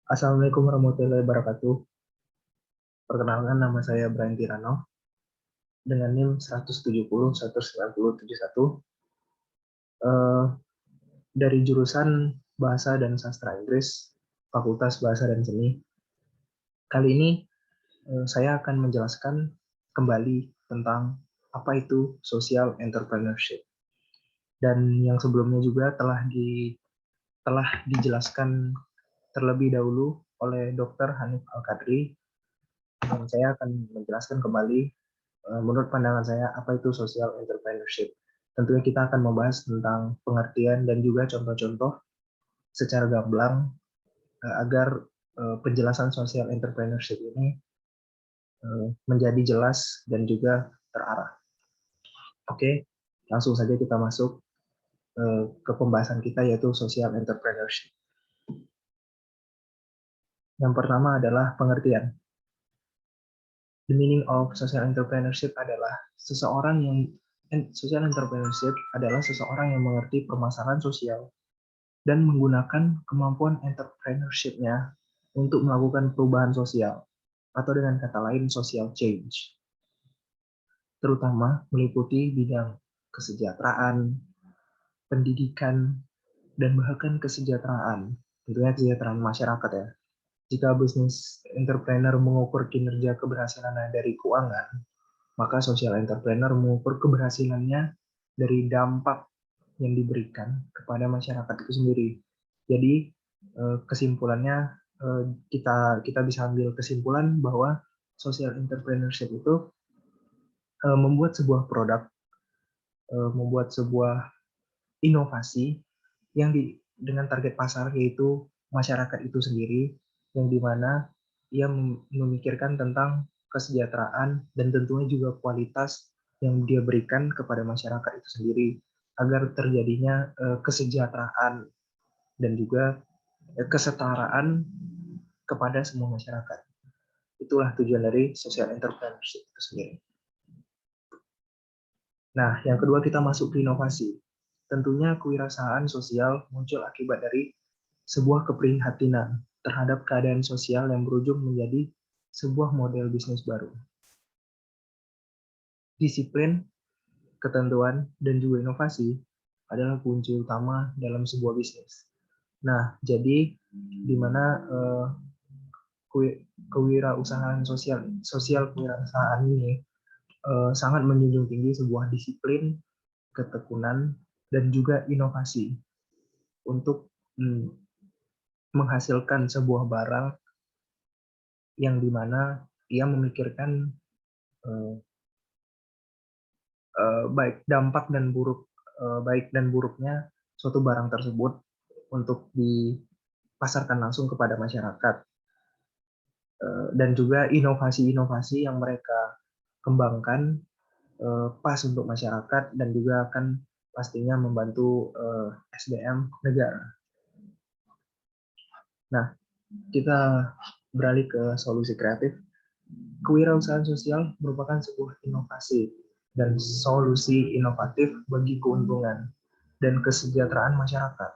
Assalamualaikum warahmatullahi wabarakatuh. Perkenalkan, nama saya Brian Tirano dengan NIM 170-19071 dari jurusan Bahasa dan Sastra Inggris, Fakultas Bahasa dan Seni. Kali ini saya akan menjelaskan kembali tentang apa itu social entrepreneurship. Dan yang sebelumnya juga telah dijelaskan terlebih dahulu oleh Dr. Hanif Al-Kadri. Dan saya akan menjelaskan kembali menurut pandangan saya apa itu social entrepreneurship. Tentunya kita akan membahas tentang pengertian dan juga contoh-contoh secara gamblang agar penjelasan social entrepreneurship ini menjadi jelas dan juga terarah. Oke, langsung saja kita masuk ke pembahasan kita, yaitu social entrepreneurship. Yang pertama adalah pengertian. The meaning of social entrepreneurship adalah social entrepreneurship adalah seseorang yang mengerti permasalahan sosial dan menggunakan kemampuan entrepreneurship-nya untuk melakukan perubahan sosial, atau dengan kata lain social change, terutama meliputi bidang kesejahteraan, pendidikan, dan bahkan kesejahteraan, tentunya kesejahteraan masyarakat ya. Jika bisnis entrepreneur mengukur kinerja keberhasilannya dari keuangan, maka social entrepreneur mengukur keberhasilannya dari dampak yang diberikan kepada masyarakat itu sendiri. Jadi kesimpulannya kita bisa ambil kesimpulan bahwa social entrepreneurship itu membuat sebuah produk, membuat sebuah inovasi yang dengan target pasar yaitu masyarakat itu sendiri, yang dimana ia memikirkan tentang kesejahteraan dan tentunya juga kualitas yang dia berikan kepada masyarakat itu sendiri agar terjadinya kesejahteraan dan juga kesetaraan kepada semua masyarakat. Itulah tujuan dari social entrepreneurship itu sendiri. Nah, yang kedua kita masuk ke inovasi. Tentunya kewirausahaan sosial muncul akibat dari sebuah keprihatinan terhadap keadaan sosial yang berujung menjadi sebuah model bisnis baru. Disiplin, ketentuan, dan juga inovasi adalah kunci utama dalam sebuah bisnis. Nah, jadi di mana kewirausahaan sosial kewirausahaan ini sangat menjunjung tinggi sebuah disiplin, ketekunan, dan juga inovasi untuk menghasilkan sebuah barang yang dimana ia memikirkan baik dan buruknya suatu barang tersebut untuk dipasarkan langsung kepada masyarakat, dan juga inovasi-inovasi yang mereka kembangkan pas untuk masyarakat dan juga akan pastinya membantu SDM negara. Nah, kita beralih ke solusi kreatif. Kewirausahaan sosial merupakan sebuah inovasi dan solusi inovatif bagi keuntungan dan kesejahteraan masyarakat.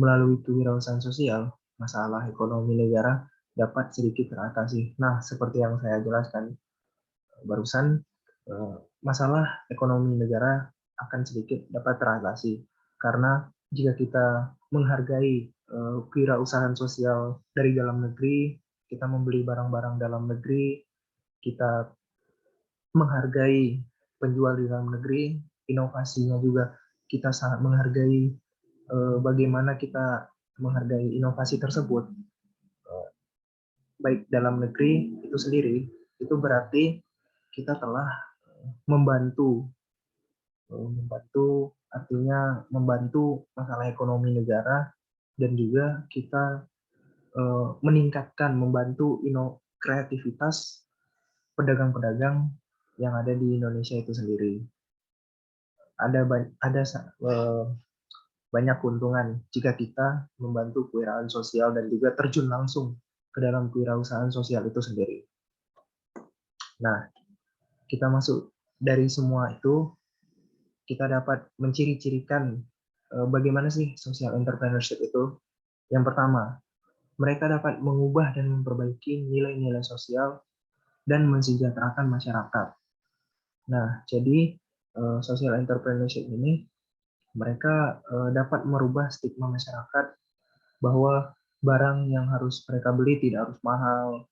Melalui kewirausahaan sosial, masalah ekonomi negara dapat sedikit teratasi. Nah, seperti yang saya jelaskan barusan, masalah ekonomi negara akan sedikit dapat teratasi karena jika kita menghargai kewirausahaan sosial dari dalam negeri, kita membeli barang-barang dalam negeri, kita menghargai penjual di dalam negeri, inovasinya juga kita sangat menghargai bagaimana kita menghargai inovasi tersebut, baik dalam negeri itu sendiri, itu berarti kita telah membantu artinya membantu masalah ekonomi negara, dan juga kita meningkatkan, membantu kreativitas pedagang-pedagang yang ada di Indonesia itu sendiri. Ada banyak keuntungan jika kita membantu kewirausahaan sosial dan juga terjun langsung ke dalam kewirausahaan sosial itu sendiri. Nah, kita masuk dari semua itu, kita dapat menciri-cirikan bagaimana sih social entrepreneurship itu. Yang pertama, Mereka dapat mengubah dan memperbaiki nilai-nilai sosial dan mensejahterakan masyarakat. Nah, jadi social entrepreneurship ini mereka dapat merubah stigma masyarakat bahwa barang yang harus mereka beli tidak harus mahal,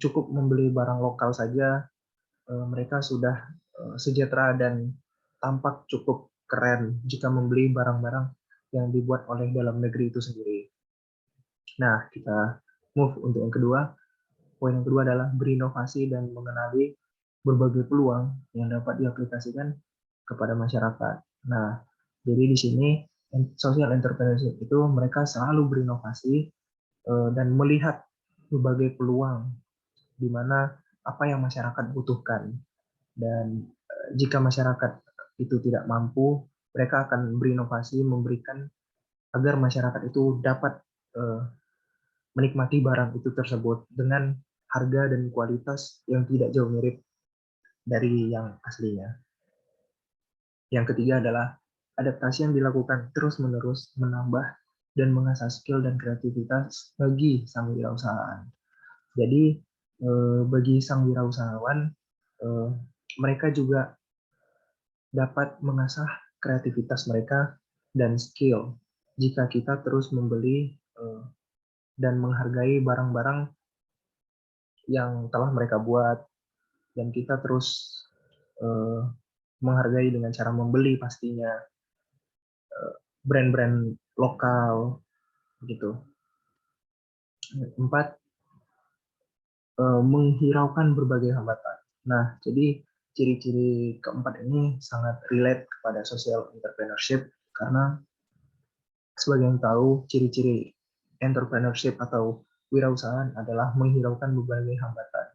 cukup membeli barang lokal saja, mereka sudah sejahtera dan tampak cukup keren jika membeli barang-barang yang dibuat oleh dalam negeri itu sendiri. Nah, kita move untuk yang kedua. Poin yang kedua adalah berinovasi dan mengenali berbagai peluang yang dapat diaplikasikan kepada masyarakat. Nah, jadi di sini social entrepreneurship itu mereka selalu berinovasi dan melihat berbagai peluang di mana apa yang masyarakat butuhkan. Dan jika masyarakat itu tidak mampu, mereka akan berinovasi memberikan agar masyarakat itu dapat menikmati barang itu tersebut dengan harga dan kualitas yang tidak jauh mirip dari yang aslinya. Yang ketiga adalah adaptasi yang dilakukan terus-menerus menambah dan mengasah skill dan kreativitas bagi sang wirausahaan. Jadi bagi sang wirausahawan, mereka juga dapat mengasah kreativitas mereka dan skill jika kita terus membeli dan menghargai barang-barang yang telah mereka buat, dan kita terus menghargai dengan cara membeli pastinya brand-brand lokal gitu. 4, menghiraukan berbagai hambatan. Nah, jadi ciri-ciri keempat ini sangat relate kepada social entrepreneurship karena sebagai yang tahu ciri-ciri entrepreneurship atau wirausahaan adalah menghiraukan berbagai hambatan.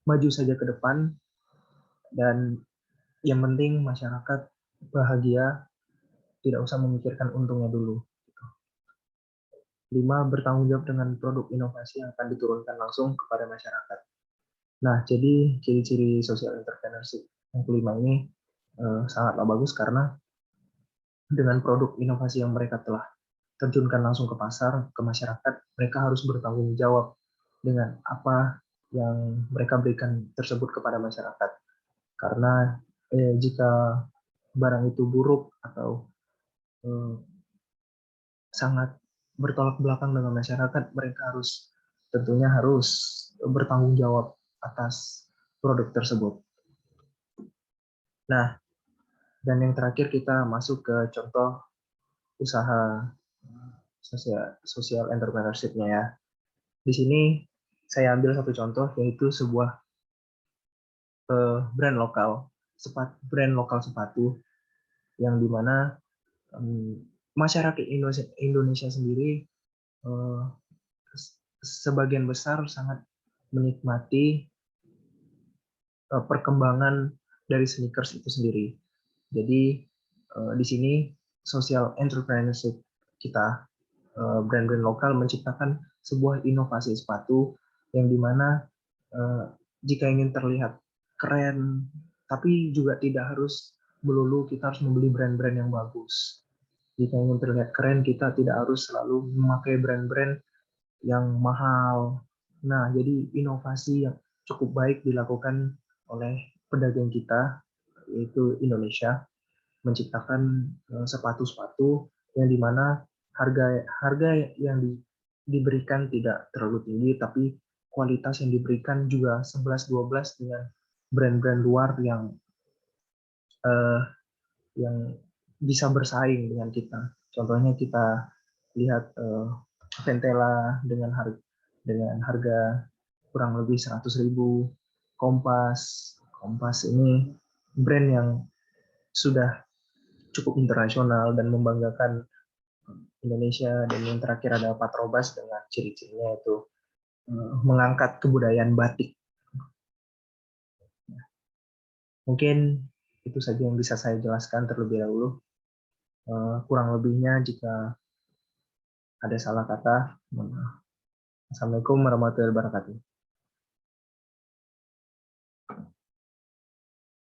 Maju saja ke depan dan yang penting masyarakat bahagia, tidak usah memikirkan untungnya dulu. 5, bertanggung jawab dengan produk inovasi yang akan diturunkan langsung kepada masyarakat. Nah, jadi ciri-ciri social entrepreneurship yang kelima ini sangatlah bagus karena dengan produk inovasi yang mereka telah terjunkan langsung ke pasar, ke masyarakat, mereka harus bertanggung jawab dengan apa yang mereka berikan tersebut kepada masyarakat. Karena jika barang itu buruk atau sangat bertolak belakang dengan masyarakat, mereka tentunya harus bertanggung jawab atas produk tersebut. Nah, dan yang terakhir kita masuk ke contoh usaha social entrepreneurship-nya ya. Di sini saya ambil satu contoh, yaitu sebuah brand lokal sepatu yang dimana masyarakat Indonesia sendiri sebagian besar sangat menikmati perkembangan dari sneakers itu sendiri. Jadi di sini social entrepreneurship kita, brand-brand lokal menciptakan sebuah inovasi sepatu yang dimana jika ingin terlihat keren, tapi juga tidak harus melulu kita harus membeli brand-brand yang bagus. Jika ingin terlihat keren, kita tidak harus selalu memakai brand-brand yang mahal. Nah, jadi inovasi yang cukup baik dilakukan oleh pedagang kita, yaitu Indonesia, menciptakan sepatu-sepatu yang dimana harga yang diberikan tidak terlalu tinggi, tapi kualitas yang diberikan juga 11-12 dengan brand-brand luar yang bisa bersaing dengan kita. Contohnya kita lihat Ventela dengan harga kurang lebih 100.000, Kompas ini brand yang sudah cukup internasional dan membanggakan Indonesia. Dan yang terakhir ada Patrobas dengan ciri-cirinya itu mengangkat kebudayaan batik. Mungkin itu saja yang bisa saya jelaskan terlebih dahulu. Kurang lebihnya jika ada salah kata, Assalamualaikum warahmatullahi wabarakatuh.